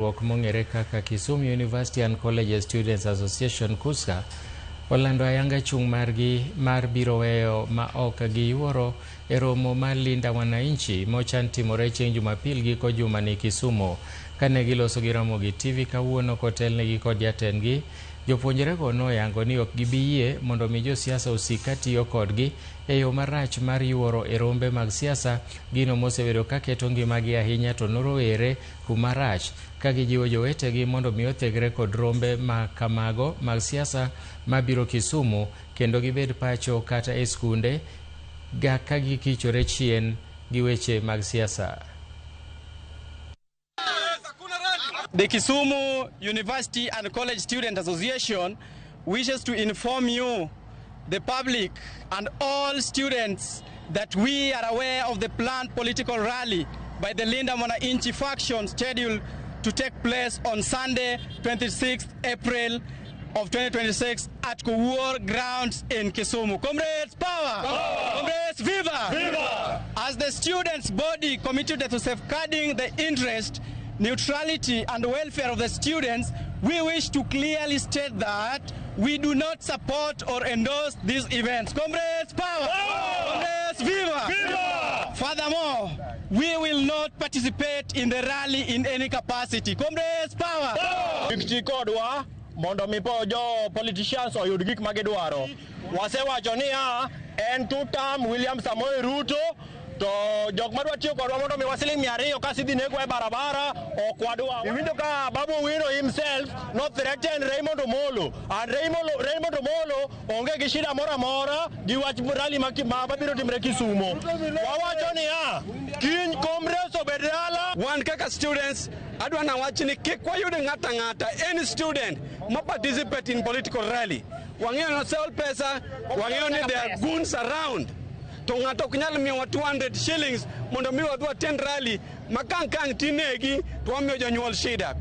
Mong'ere kaka Kisumu University and College Students Association KUSA olando ayanga chung margi mar biro weyo ma ok giyuoro e romo mar Linda Wananchi mochan timore chieng' Jumapil giko juma ni Kisumu. Kane giloso gi Ramogi TV kawuono kotelnegi kod jatendgi, jopuonjre go noyango ni ok gibiyie mondo mi josiasa osik katiyo kodgi e yo marach mar yuoro e rombe mag siasa, gino mosebedo ka keto ngimagi ahinya to norowere kuma rach, ka gijiwo jowetegi mondo mi othegre kod rombe ma kamago mag siasa mabiro Kisumu kendo gibed pacho kata e skunde ga ka gikichore chien gi weche mag siasa. The Kisumu University and College Student Association wishes to inform you, the public and all students, that we are aware of the planned political rally by the Linda Wananchi faction scheduled to take place on Sunday, 26th April of 2026 at Kowuor grounds in Kisumu. Comrades, power! Power! Comrades, viva! Viva! As the students' body committed to safeguarding the interest, neutrality and welfare of the students, we wish to clearly state that we do not support or endorse these events. Comrades, power! Power! Comrades, viva! Viva! Furthermore, we will not participate in the rally in any capacity. Comrades, power! Power! Mondo mi po jo politicians oyud gik ma gidwaro. Wasewacho niya en two-term William Samoei Ruto, to jok madwa tiyo kodwa mondo mi wasiling 200 ka sidhi nego e barabara ok wadwa. Iwinjo ka Babu Owino himself no threaten Raymond Omolo, and Raymond Omolo onge gi shida moro amora gi wach rally ma mabiro timre Kisumu. Wawacho niya kiny Comrades obed dala. Wan kaka students adwa na wach ni kik wayud ng'ata any student ma participate in political rally. Wang'eyo no sell pesa, wang'eyo ni there are goons around. To ng'ato ok nyal miyowa 200 shillings mondo mi wadwa attend rally makang tinegi to wamiyo jonyuol shida.